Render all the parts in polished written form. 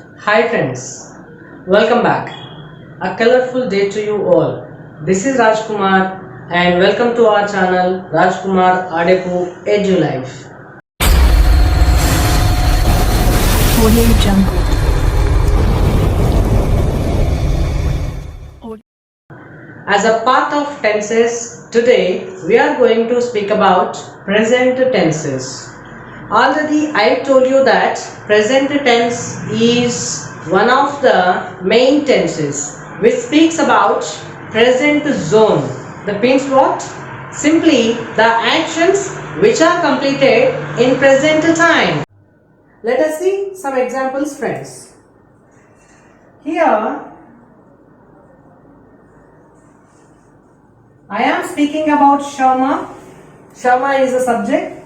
Hi friends, welcome back. A colorful day to you all. This is Rajkumar and welcome to our channel Rajkumar Adepu Edu Life. Audio Jungle. As a part of tenses, today we are going to speak about present tenses. Already I told you that present tense is one of the main tenses which speaks about present zone. That means what? Simply the actions which are completed in present time. Let us see some examples, friends. Here I am speaking about Shama. Shama is a subject.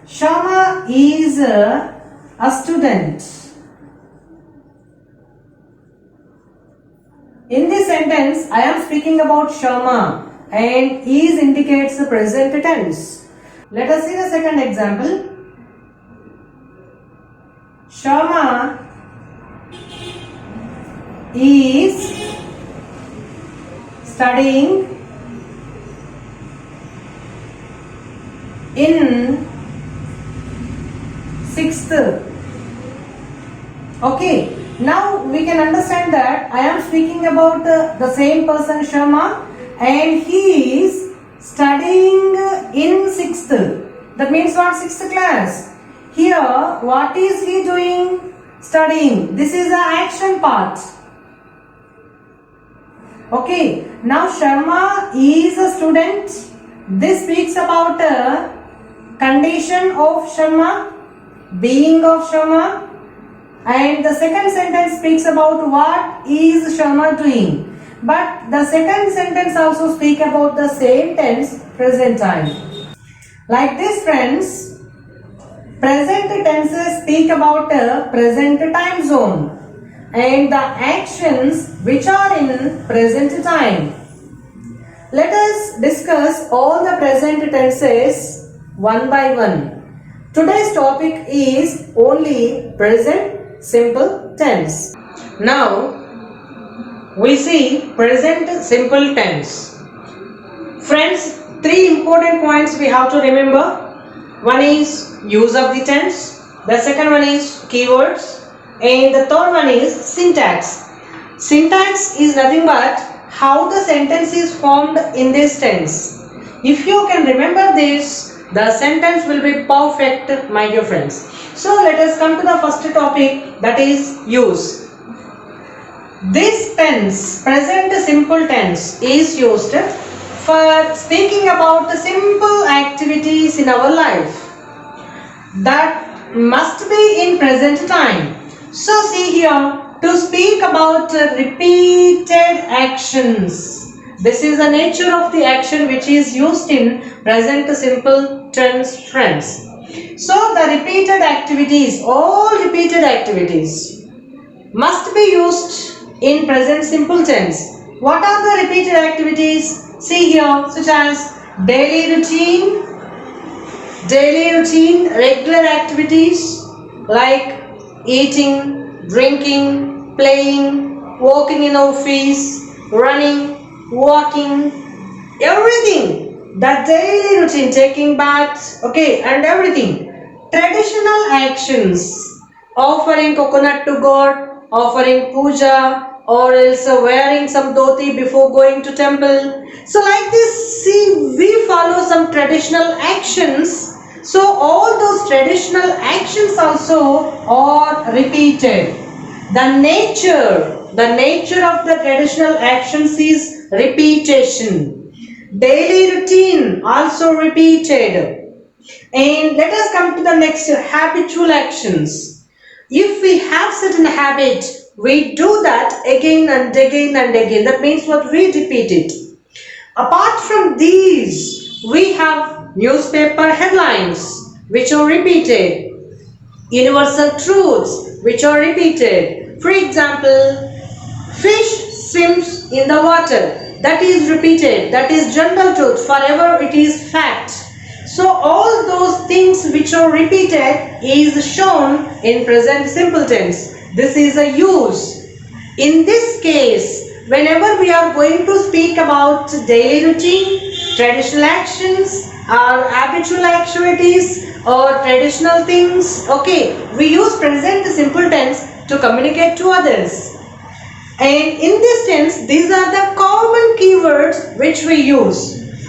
Shama is a student. In this sentence, I am speaking about Shama and is indicates the present tense. Let us see the second example. Shama is studying in 6th. Okay, now we can understand that I am speaking about the same person Shama and he is studying in 6th. That means what? 6th class. Here, what is he doing? Studying. This is the action part. Okay, now Sharma is a student. This speaks about a condition of Sharma, being of Sharma, and the second sentence speaks about what is Sharma doing. But the second sentence also speak about the same tense, present time. Like this, friends, present tenses speak about a present time zone and the actions which are in present time. Let us discuss all the present tenses one by one. Today's topic is only present simple tense. Now we see present simple tense. Friends, three important points we have to remember. One is use of the tense, the second one is keywords, and the third one is syntax. Syntax is nothing but how the sentence is formed in this tense. If you can remember this, the sentence will be perfect, my dear friends. So let us come to the first topic, that is use. This tense, present simple tense, is used for speaking about the simple activities in our life that must be in present time. So see here, to speak about repeated actions. This is the nature of the action which is used in present simple tense, friends. So the repeated activities, all repeated activities must be used in present simple tense. What are the repeated activities? See here, such as daily routine, regular activities like eating, drinking, playing, walking in office, running, walking, everything. That daily routine, taking baths, okay, and everything. Traditional actions, offering coconut to God, offering puja, or else wearing some dhoti before going to temple. So like this, see, we follow some traditional actions. So all those traditional actions also are repeated. The nature of the traditional actions is repetition. Daily routine also repeated. And let us come to the next, habitual actions. If we have certain habit, we do that again and again and again. That means what? We repeat it. Apart from these, we have newspaper headlines which are repeated, universal truths which are repeated. For example, fish swims in the water. That is repeated. That is general truth. Forever it is fact. So all those things which are repeated is shown in present simple tense. This is a use. In this case, whenever we are going to speak about daily routine, traditional actions, or habitual activities, or traditional things, okay, we use present simple tense to communicate to others. And in this tense, these are the common keywords which we use.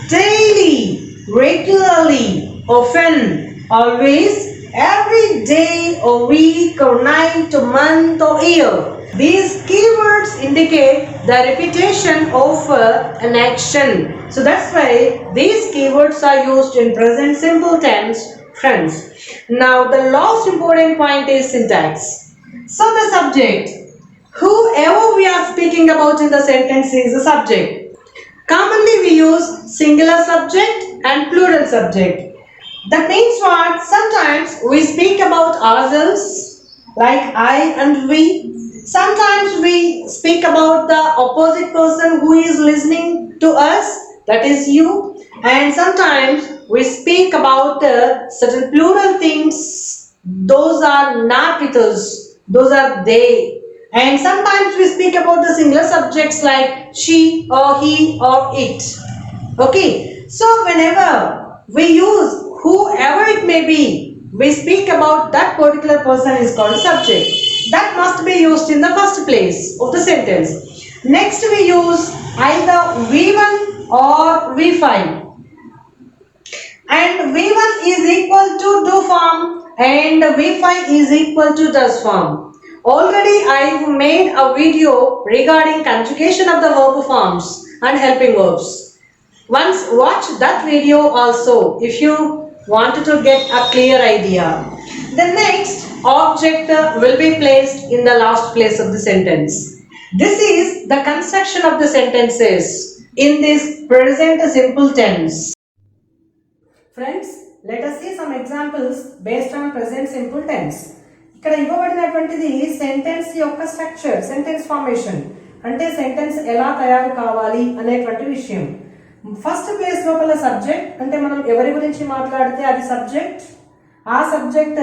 Daily, regularly, often, always, every day or week or night or month or year. These keywords indicate the repetition of an action. So that's why these keywords are used in present simple tense, friends. Now the last important point is syntax. So the subject. Whoever we are speaking about in the sentence is the subject. Commonly we use singular subject and plural subject. That means what? Sometimes we speak about ourselves like I and we. Sometimes we speak about the opposite person who is listening to us, that is you. And sometimes we speak about certain plural things. Those are not with us, those are they. And sometimes we speak about the singular subjects like she or he or it. Okay, so whenever we use whoever it may be, we speak about that particular person is called subject. That must be used in the first place of the sentence. Next we use either V1 or V5. And V1 is equal to do form and V5 is equal to does form. Already I have made a video regarding conjugation of the verb forms and helping verbs. Once watch that video also if you wanted to get a clear idea. The next object will be placed in the last place of the sentence. This is the construction of the sentences in this present simple tense. Friends, let us see some examples based on present simple tense. ఇక్కడ ఇవ్వబడినటువంటిది sentence యొక్క structure, sentence formation అంటే sentence ఎలా తయారు కావాలి అనేటువంటి విషయం. First place లోపల subject అంటే మనం ఎవరి గురించి మాట్లాడితే అది సబ్జెక్ట్. ఆ సబ్జెక్ట్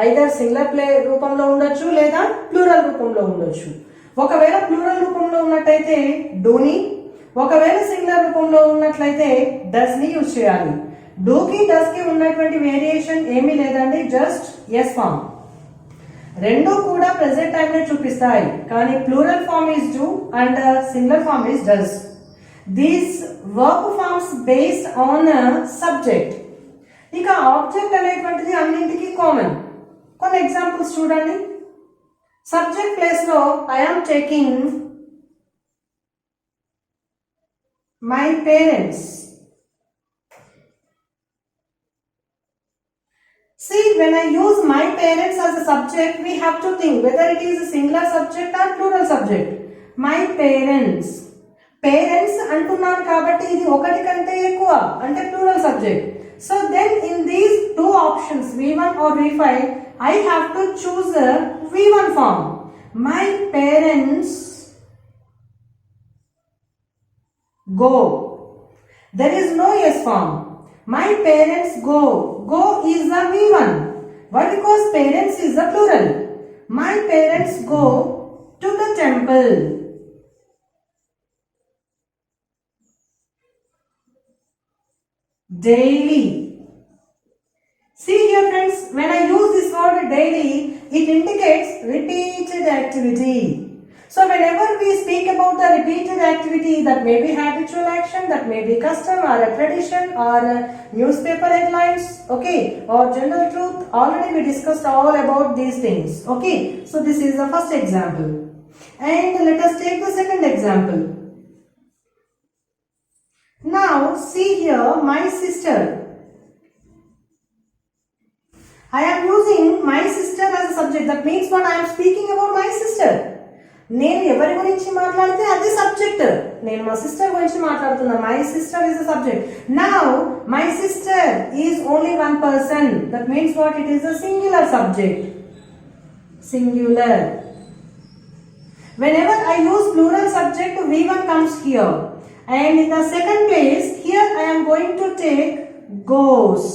ఐదర్ సింగులర్ ప్లే రూపంలో ఉండొచ్చు లేదా ప్లూరల్ రూపంలో ఉండొచ్చు. ఒకవేళ ప్లూరల్ రూపంలో ఉన్నట్లయితే డూని, ఒకవేళ సింగులర్ రూపంలో ఉన్నట్లయితే డస్ ని యూజ్ చేయాలి. డూకి డస్ కి ఉన్నటువంటి వేరియేషన్ ఏమీ లేదండి, జస్ట్ ఎస్ ఫామ్. రెండు కూడా ప్రెసెంట్ టైం ని చూపిస్తాయి, కానీ plural form is do and singular form is does. These verb forms based on subject. ఇక ఆబ్జెక్ట్ అనేటువంటిది అన్నింటికి కామన్. కొన్ని ఎగ్జాంపుల్స్ చూడండి. సబ్జెక్ట్ ప్లేస్ లో I am taking my parents. See, when I use my parents as a subject, we have to think whether it is a singular subject or plural subject. My parents. Parents అంటున్నాను కాబట్టి ఇది ఒకటి కంటే ఎక్కువ అంటే plural subject. So then in these two options V1 or V5, I have to choose a V1 form. My parents go. There is no yes form. My parents go. Go is the V1. Why? Because parents is the plural. My parents go to the temple. Daily. See here friends, when I use this word daily, it indicates repeated activity. So whenever we speak about the repeated activity, that may be habitual action, that may be custom or a tradition or a newspaper headlines, okay, or general truth, already we discussed all about these things, okay. So this is the first example. And let us take the second example. Now see here, my sister. I am using my sister as a subject. That means what I am speaking about my sister. నేను ఎవరి గురించి మాట్లాడితే అది subject. నేను మా sister గురించి మాట్లాడుతున్నా. My sister is the subject. Now my sister is only one person. That means what? It is a singular subject. Singular. Whenever I use plural subject, V1 comes here. And in the second place, here I am going to take goes.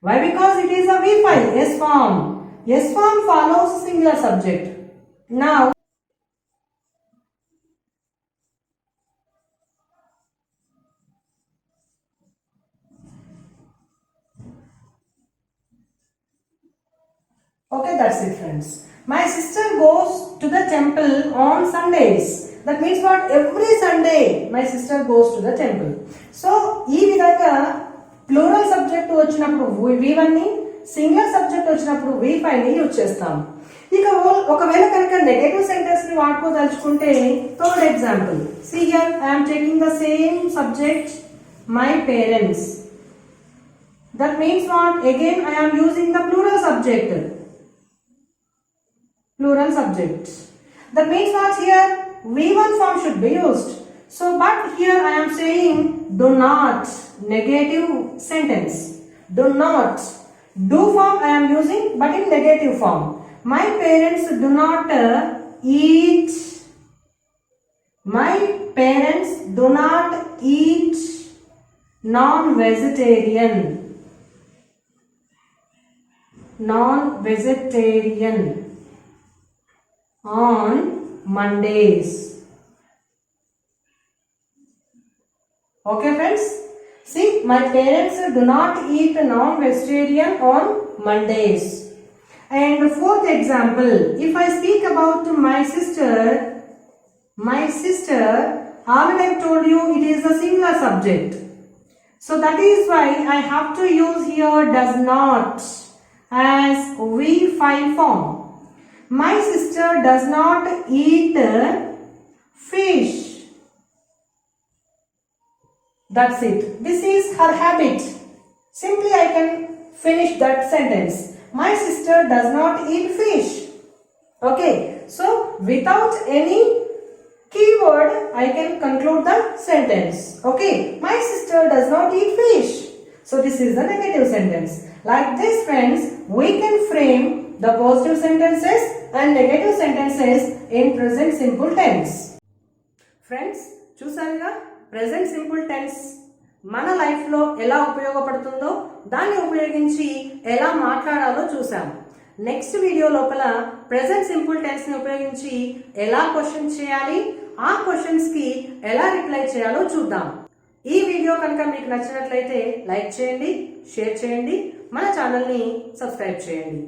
Why? Because it is a V5, S form. S form follows singular subject. Now, okay, that's it, friends. My sister goes to the temple on Sundays. That means what? Every Sunday my sister goes to the temple. So ఈ విధంగా plural subject వచ్చినప్పుడు V1 ని, singular subject వచ్చినప్పుడు V5 ని use చేస్తాం. ఇక ఒకవేళ కనుక నెగటివ్ సెంటెన్స్ ని వాడుకోదలుచుకుంటే third example. See here I am taking the same subject, my parents. That means what? Again I am using the plural subject. Plural subject. That means what here? V1 form should be used. So, but here I am saying do not, negative sentence. Do not. Do form I am using, but in negative form. My parents do not eat. My parents do not eat non-vegetarian. Non-vegetarian on Mondays. Okay, friends? See, my parents do not eat non-vegetarian on Mondays. And fourth example, if I speak about my sister, already I told you it is a singular subject. So that is why I have to use here does not as V5 form. My sister does not eat fish. That's it. This is her habit. Simply I can finish that sentence. My sister does not eat fish. Okay. So without any keyword I can conclude the sentence. Okay. My sister does not eat fish. So this is the negative sentence. Like this, friends, we can frame the positive sentences and negative sentences in present simple tense. Friends, చూసారుగా present simple tense మన life లో ఎలా ఉపయోగపడుతుందో దాన్ని ఉపయోగించి ఎలా మాట్లాడాలో చూసాం. నెక్స్ట్ వీడియో లోపల ప్రెజెంట్ సింపుల్ టెన్స్ ని ఉపయోగించి ఎలా క్వశ్చన్ చేయాలి, ఆ క్వశ్చన్స్ కి ఎలా రిప్లై చేయాలో చూద్దాం. ఈ వీడియో కనుక మీకు నచ్చినట్లయితే లైక్ చేయండి, షేర్ చేయండి, మన ఛానల్ ని సబ్స్క్రైబ్ చేయండి.